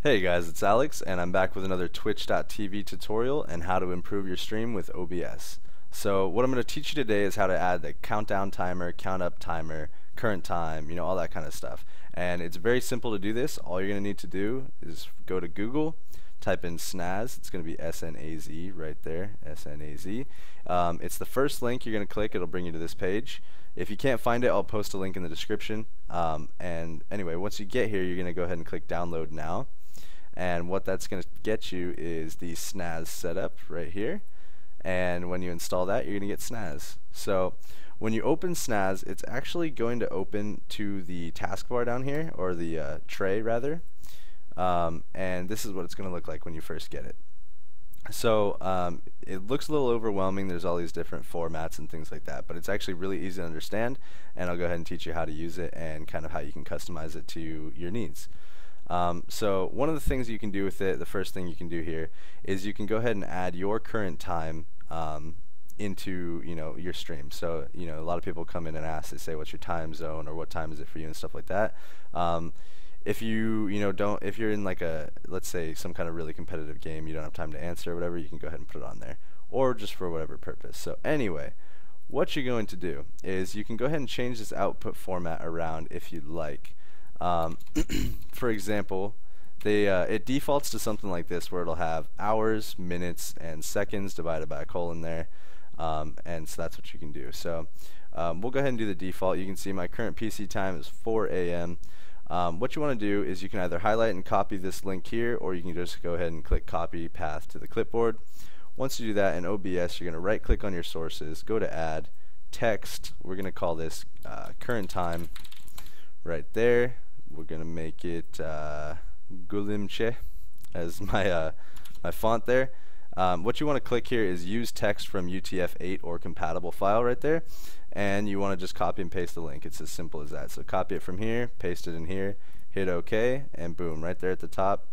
Hey guys, it's Alex, and I'm back with another Twitch.tv tutorial and how to improve your stream with OBS. So what I'm going to teach you today is how to add the countdown timer, count up timer, current time, all that kind of stuff. And it's very simple to do this. All you're going to need to do is go to Google, type in snaz. It's going to be S-N-A-Z right there, S-N-A-Z. It's the first link you're going to click. It'll bring you to this page. If you can't find it, I'll post a link in the description. And anyway, once you get here, you're going to go ahead and click download now. And what that's going to get you is the snaz setup right here. And when you install that, you're going to get snaz. So when you open snaz, it's actually going to open to the taskbar down here, or the tray rather. And this is what it's going to look like when you first get it. So it looks a little overwhelming. There's all these different formats and things like that, but it's actually really easy to understand, and I'll go ahead and teach you how to use it and kind of how you can customize it to your needs. So one of the things you can do with it, the first thing you can do here is you can go ahead and add your current time into your stream. So a lot of people come in and ask, they say, what's your time zone, or what time is it for you, and stuff like that. If if you're in like let's say some kind of really competitive game, you don't have time to answer or whatever, you can go ahead and put it on there, or just for whatever purpose. So anyway, what you're going to do is you can go ahead and change this output format around if you'd like. For example, it defaults to something like this, where it'll have hours, minutes, and seconds divided by a colon there, and so that's what you can do. So we'll go ahead and do the default. You can see my current PC time is 4 a.m. What you want to do is you can either highlight and copy this link here, or you can just go ahead and click copy path to the clipboard. Once you do that in OBS, you're going to right click on your sources, go to add text. We're going to call this current time right there. We're going to make it Gulimche as my font there. What you want to click here is use text from UTF-8 or compatible file right there, and you want to just copy and paste the link. It's as simple as that. So copy it from here, paste it in here, hit OK, and boom, right there at the top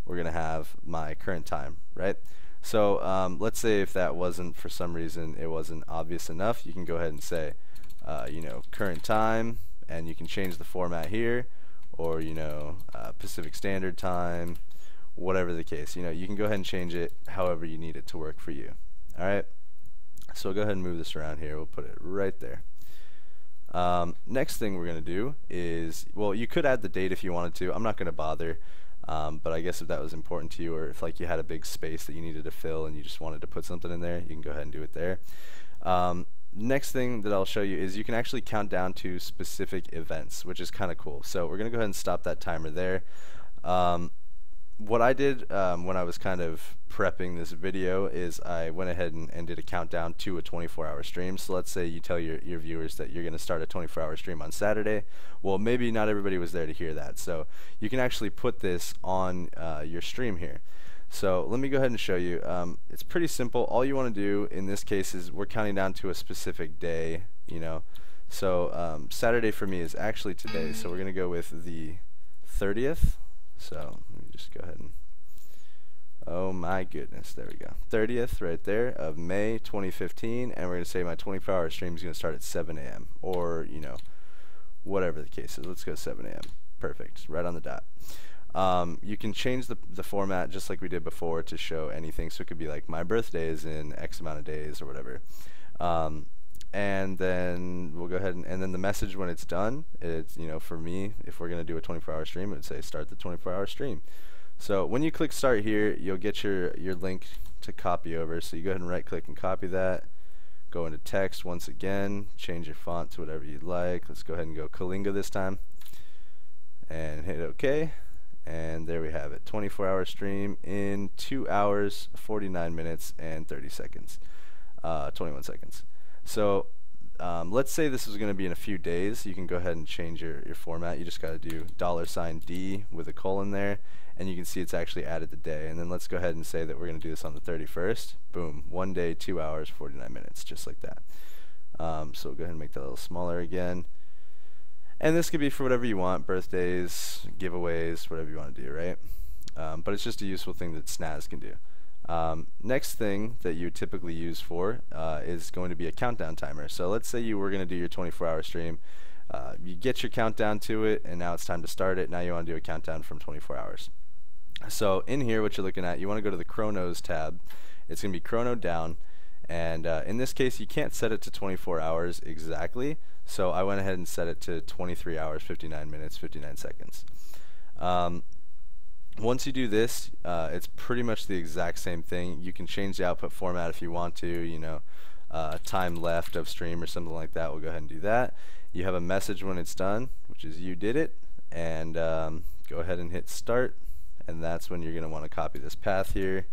we're going to have my current time, right? So let's say if that wasn't, for some reason it wasn't obvious enough, you can go ahead and say current time, and you can change the format here, or Pacific Standard Time, whatever the case. You can go ahead and change it however you need it to work for you. Alright, so we'll go ahead and move this around here. We'll put it right there. Next thing we're going to do is, well, you could add the date if you wanted to. I'm not going to bother, but I guess if that was important to you, or if like you had a big space that you needed to fill and you just wanted to put something in there, you can go ahead and do it there. Next thing that I'll show you is you can actually count down to specific events, which is kind of cool. So we're going to go ahead and stop that timer there. What I did when I was kind of prepping this video is I went ahead and did a countdown to a 24-hour stream. So let's say you tell your viewers that you're going to start a 24-hour stream on Saturday. Well, maybe not everybody was there to hear that. So you can actually put this on your stream here. So let me go ahead and show you. It's pretty simple. All you want to do in this case is we're counting down to a specific day, So Saturday for me is actually today. So we're going to go with the 30th. So let me just go ahead and, oh my goodness, there we go. 30th right there of May 2015. And we're going to say my 24-hour stream is going to start at 7 a.m. or, whatever the case is. Let's go 7 a.m. Perfect. Right on the dot. You can change the format just like we did before to show anything. So it could be like my birthday is in X amount of days or whatever. And then we'll go ahead and then the message when it's done, it's, for me, if we're going to do a 24-hour stream, it would say start the 24-hour stream. So when you click start here, you'll get your link to copy over. So you go ahead and right click and copy that. Go into text once again, change your font to whatever you'd like. Let's go ahead and go Kalinga this time. And hit OK. And there we have it, 24-hour stream in 2 hours, 49 minutes, and 30 seconds, 21 seconds. So let's say this is going to be in a few days. You can go ahead and change your format. You just got to do $D with a colon there, and you can see it's actually added the day. And then let's go ahead and say that we're going to do this on the 31st. Boom, 1 day, 2 hours, 49 minutes, just like that. So we'll go ahead and make that a little smaller again. And this could be for whatever you want, birthdays, giveaways, whatever you want to do, right? But it's just a useful thing that snaz can do. Next thing that you typically use for is going to be a countdown timer. So let's say you were going to do your 24-hour stream. You get your countdown to it, and now it's time to start it. Now you want to do a countdown from 24 hours. So in here, what you're looking at, you want to go to the chronos tab. It's going to be chrono down, and in this case you can't set it to 24 hours exactly, so I went ahead and set it to 23 hours 59 minutes 59 seconds. Once you do this, it's pretty much the exact same thing. You can change the output format if you want to, time left of stream or something like that. We'll go ahead and do that. You have a message when it's done, which is you did it, and go ahead and hit start, and that's when you're going to want to copy this path here.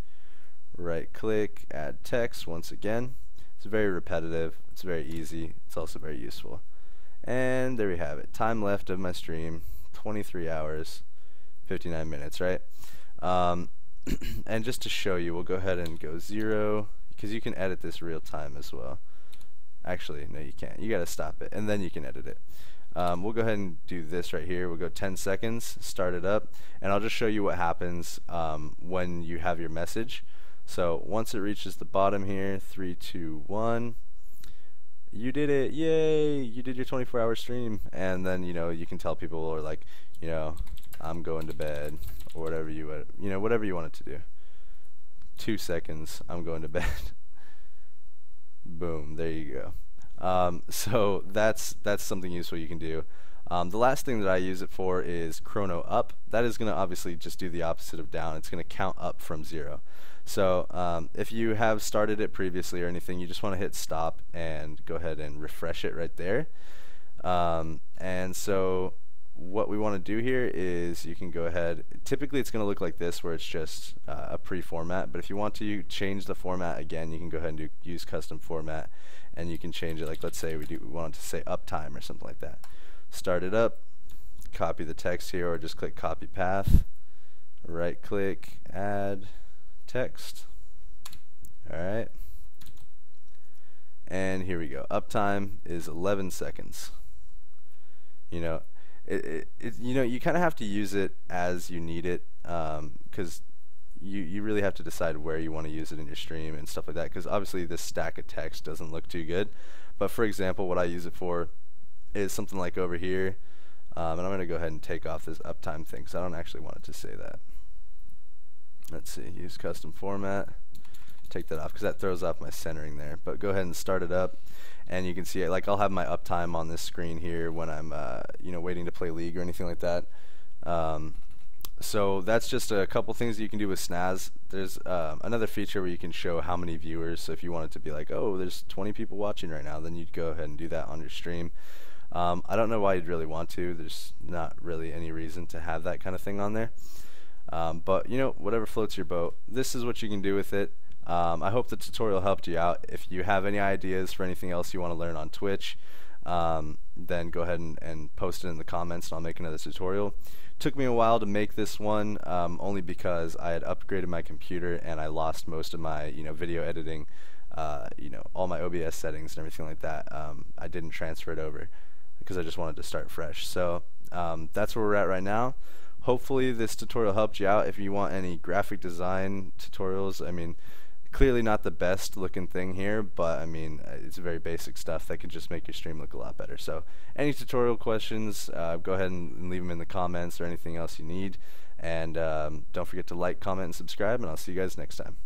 Right click, add text once again. It's very repetitive, it's very easy, it's also very useful. And there we have it. Time left of my stream, 23 hours 59 minutes, right? And just to show you, we'll go ahead and go 0, because you can edit this real time as well. Actually, no, you can't. You gotta stop it, and then you can edit it. We'll go ahead and do this right here. We'll go 10 seconds, start it up, and I'll just show you what happens when you have your message. So once it reaches the bottom here, 3, 2, 1, you did it, yay, you did your 24-hour stream. And then, you can tell people, or like, I'm going to bed, or whatever whatever you want it to do. 2 seconds, I'm going to bed. Boom, there you go. So that's something useful you can do. The last thing that I use it for is chrono up. That is going to obviously just do the opposite of down. It's going to count up from 0. So if you have started it previously or anything, you just want to hit stop and go ahead and refresh it right there. And so what we want to do here is you can go ahead, typically it's going to look like this where it's just a pre-format, but if you want to change the format again, you can go ahead and use custom format, and you can change it, like let's say we want it to say uptime or something like that. Start it up, copy the text here, or just click copy path, right click, add text. Alright, and here we go. Uptime is 11 seconds. You kind of have to use it as you need it, because you really have to decide where you want to use it in your stream and stuff like that, because obviously this stack of text doesn't look too good. But for example, what I use it for is something like over here, and I'm going to go ahead and take off this uptime thing because I don't actually want it to say that. Let's see, use custom format, take that off because that throws off my centering there. But go ahead and start it up, and you can see it, like I'll have my uptime on this screen here when I'm waiting to play League or anything like that. So that's just a couple things that you can do with Snaz. There's another feature where you can show how many viewers. So if you wanted to be like, oh, there's 20 people watching right now, then you'd go ahead and do that on your stream. I don't know why you'd really want to. There's not really any reason to have that kind of thing on there. But whatever floats your boat, this is what you can do with it. I hope the tutorial helped you out. If you have any ideas for anything else you want to learn on Twitch, then go ahead and post it in the comments, and I'll make another tutorial. Took me a while to make this one, only because I had upgraded my computer and I lost most of my video editing, all my OBS settings and everything like that. I didn't transfer it over because I just wanted to start fresh. So that's where we're at right now. Hopefully this tutorial helped you out. If you want any graphic design tutorials, I mean, clearly not the best looking thing here, but I mean, it's very basic stuff that can just make your stream look a lot better. So any tutorial questions, go ahead and leave them in the comments, or anything else you need. And don't forget to like, comment, and subscribe, and I'll see you guys next time.